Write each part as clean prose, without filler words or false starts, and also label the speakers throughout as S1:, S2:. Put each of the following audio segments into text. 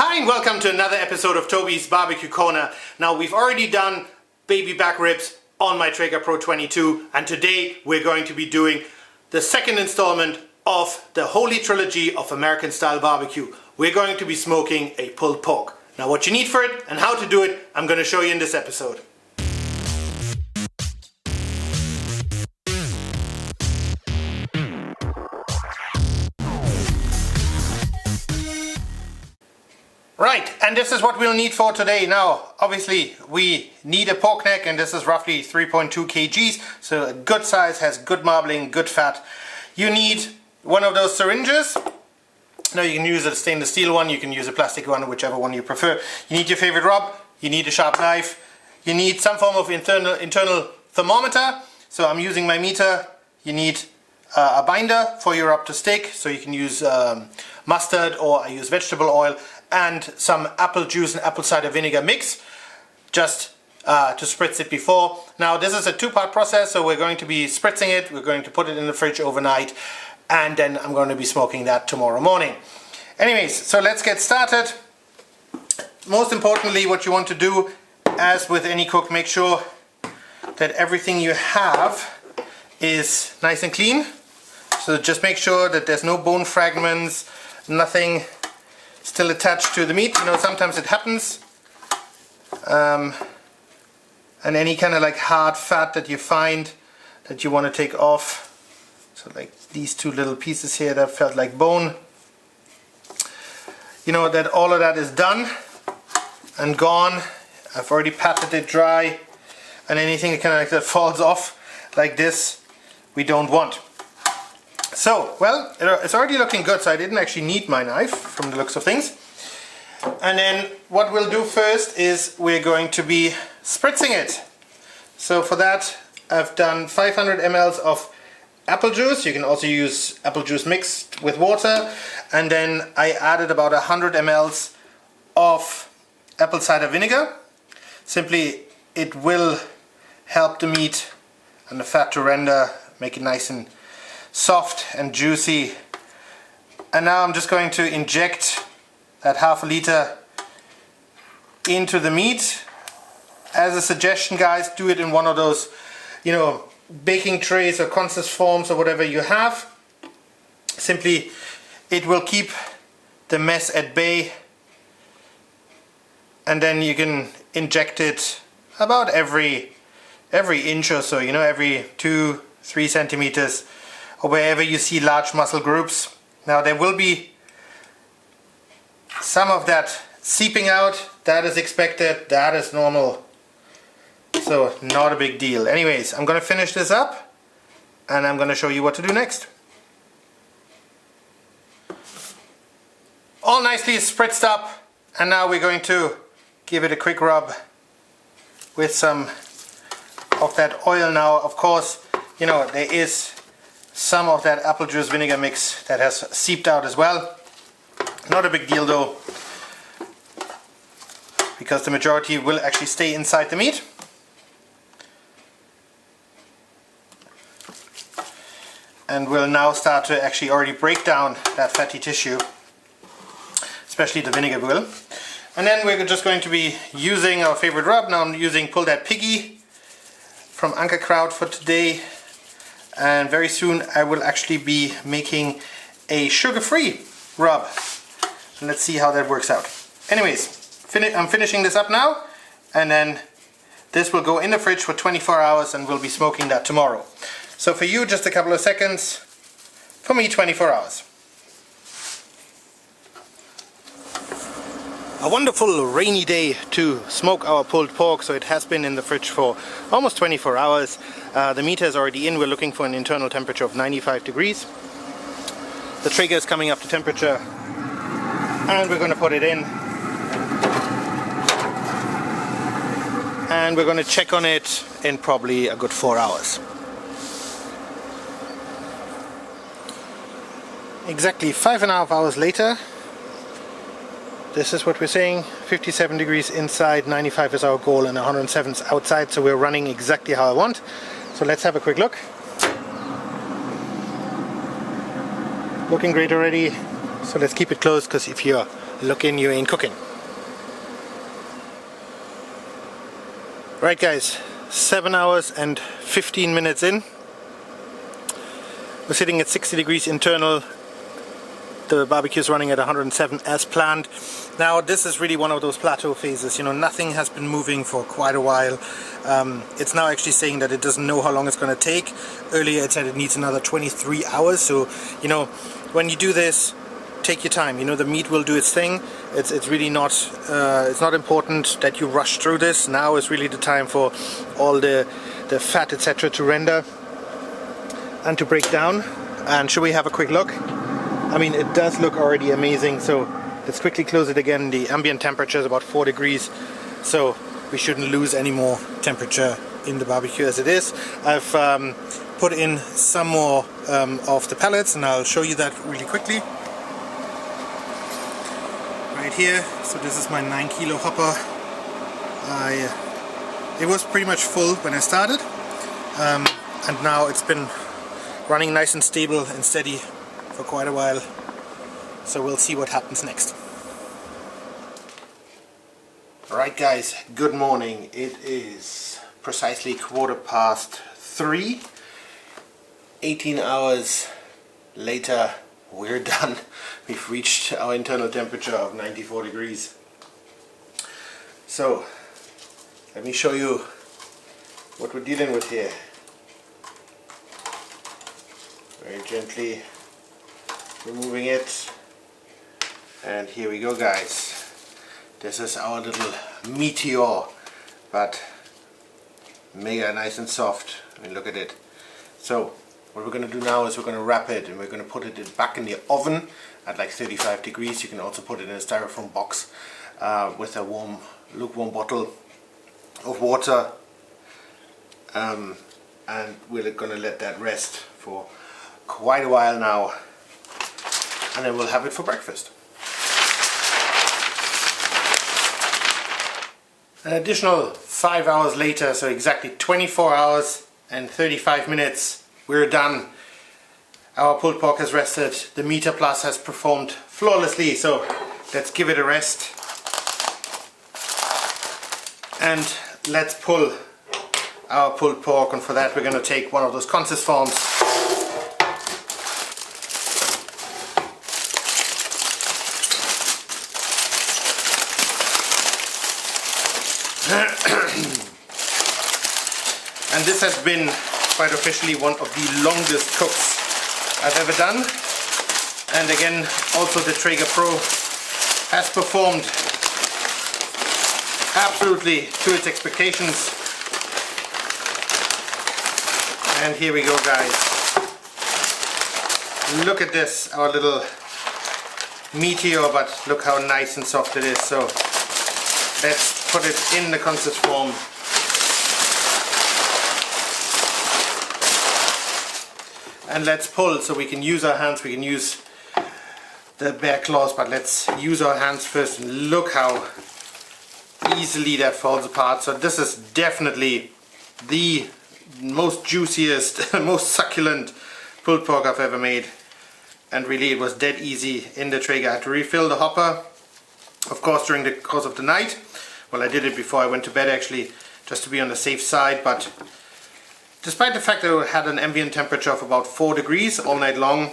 S1: Hi and welcome to another episode of Toby's Barbecue Corner. Now we've already done baby back ribs on my Traeger Pro 22 and today we're going to be doing the second installment of the Holy Trilogy of American style barbecue. We're going to be smoking a pulled pork. Now what you need for it and how to do it, I'm going to show you in this episode. Right, and this is what we'll need for today. Now, obviously, we need a pork neck, and this is roughly 3.2 kgs, so a good size, has good marbling, good fat. You need one of those syringes. Now, you can use a stainless steel one, you can use a plastic one, whichever one you prefer. You need your favorite rub, you need a sharp knife, you need some form of internal thermometer. So I'm using my meter. You need a binder for your rub to stick, so you can use mustard or I use vegetable oil, and some apple juice and apple cider vinegar mix just to spritz it before. Now this is a two-part process, so we're going to be spritzing it, we're going to put it in the fridge overnight, and then I'm going to be smoking that tomorrow morning. Anyways, so let's get started. Most importantly, what you want to do, as with any cook, make sure that everything you have is nice and clean. So just make sure that there's no bone fragments, nothing still attached to the meat. You know, sometimes it happens. And any kind of like hard fat that you find that you want to take off. So like these two little pieces here that felt like bone. You know that all of that is done and gone. I've already patted it dry, and anything kind of like that falls off like this, we don't want. So, well, it's already looking good, so I didn't actually need my knife from the looks of things. And then what we'll do first is we're going to be spritzing it. So for that I've done 500 ml of apple juice. You can also use apple juice mixed with water. And then I added about 100 ml of apple cider vinegar. Simply, it will help the meat and the fat to render, make it nice and soft and juicy. And now I'm just going to inject that half a liter into the meat. As a suggestion, guys, do it in one of those, you know, baking trays or consist forms or whatever you have. Simply, it will keep the mess at bay, and then you can inject it about every inch or so, you know, every 2-3 centimeters, or wherever you see large muscle groups. Now there will be some of that seeping out. That is expected, that is normal, so not a big deal. Anyways, I'm gonna finish this up and I'm gonna show you what to do next. All nicely spritzed up, and now we're going to give it a quick rub with some of that oil. Now of course, you know, there is some of that apple juice vinegar mix that has seeped out as well. Not a big deal though, because the majority will actually stay inside the meat. And we'll now start to actually already break down that fatty tissue, especially the vinegar will. And then we're just going to be using our favorite rub. Now I'm using Pull That Piggy from Ankerkraut for today. And very soon I will actually be making a sugar-free rub. And let's see how that works out. Anyways, I'm finishing this up now, and then this will go in the fridge for 24 hours and we'll be smoking that tomorrow. So for you, just a couple of seconds. For me, 24 hours. A wonderful rainy day to smoke our pulled pork, so it has been in the fridge for almost 24 hours. The meter is already in. We're looking for an internal temperature of 95 degrees. The Traeger is coming up to temperature, and we're going to put it in. And we're going to check on it in probably a good 4 hours. Exactly 5.5 hours later. This is what we're saying, 57 degrees inside, 95 is our goal, and 107 is outside, so we're running exactly how I want. So let's have a quick look. Looking great already, so let's keep it closed, because if you're looking, you ain't cooking. Right guys, 7 hours and 15 minutes in. We're sitting at 60 degrees internal. The barbecue is running at 107 as planned. Now this is really one of those plateau phases, you know, nothing has been moving for quite a while. It's now actually saying that it doesn't know how long it's going to take. Earlier it said it needs another 23 hours, so you know, when you do this, take your time. You know, the meat will do its thing. It's really not it's not important that you rush through this. Now is really the time for all the fat, etc., to render and to break down. And should we have a quick look? I mean, it does look already amazing, so let's quickly close it again. The ambient temperature is about 4 degrees, so we shouldn't lose any more temperature in the barbecue as it is. I've put in some more of the pellets, and I'll show you that really quickly. Right here, so this is my 9 kilo hopper. It was pretty much full when I started, and now it's been running nice and stable and steady for quite a while, so we'll see what happens next. Alright guys, good morning. It is precisely 3:15. 18 hours later, we're done. We've reached our internal temperature of 94 degrees. So let me show you what we're dealing with here. Very gently removing it, and here we go guys. This is our little meteor, but mega nice and soft. I mean, look at it. So what we're going to do now is we're going to wrap it, and we're going to put it back in the oven at like 35 degrees. You can also put it in a styrofoam box with a lukewarm bottle of water, and we're going to let that rest for quite a while now, and then we'll have it for breakfast. An additional 5 hours later, so exactly 24 hours and 35 minutes, we're done. Our pulled pork has rested, the Meter Plus has performed flawlessly, so let's give it a rest. And let's pull our pulled pork, and for that we're going to take one of those consist forms. And this has been quite officially one of the longest cooks I've ever done. And again, also the Traeger Pro has performed absolutely to its expectations. And here we go guys. Look at this, our little meteor, but look how nice and soft it is. So let's put it in the consist form. And let's pull, so we can use our hands, we can use the bare claws, but let's use our hands first, and look how easily that falls apart. So this is definitely the most juiciest, most succulent pulled pork I've ever made. And really it was dead easy in the Traeger. I had to refill the hopper, of course, during the course of the night. Well, I did it before I went to bed actually, just to be on the safe side, but despite the fact that it had an ambient temperature of about 4 degrees all night long,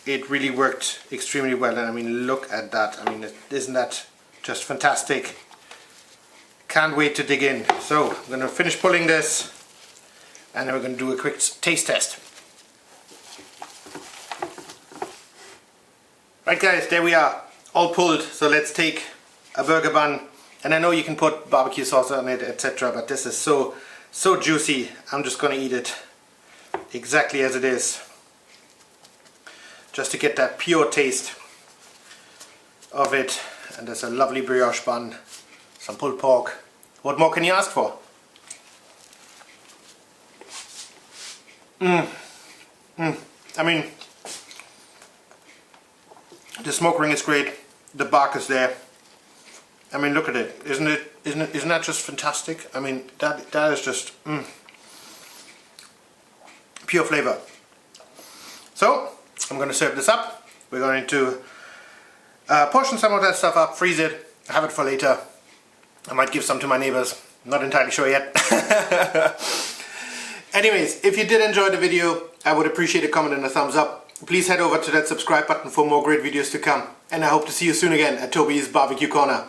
S1: it really worked extremely well. And I mean, look at that. I mean, isn't that just fantastic? Can't wait to dig in. So I'm going to finish pulling this, and then we're going to do a quick taste test. Right guys, there we are, all pulled. So let's take a burger bun, and I know you can put barbecue sauce on it, etc., but this is so juicy. I'm just gonna eat it exactly as it is, just to get that pure taste of it. And there's a lovely brioche bun, some pulled pork. What more can you ask for? I mean, the smoke ring is great, the bark is there. I mean, look at it. Isn't that just fantastic? I mean, that is just pure flavor. So I'm going to serve this up. We're going to portion some of that stuff up, freeze it, have it for later. I might give some to my neighbors, not entirely sure yet. Anyways, if you did enjoy the video, I would appreciate a comment and a thumbs up. Please head over to that subscribe button for more great videos to come. And I hope to see you soon again at Toby's BBQ Corner.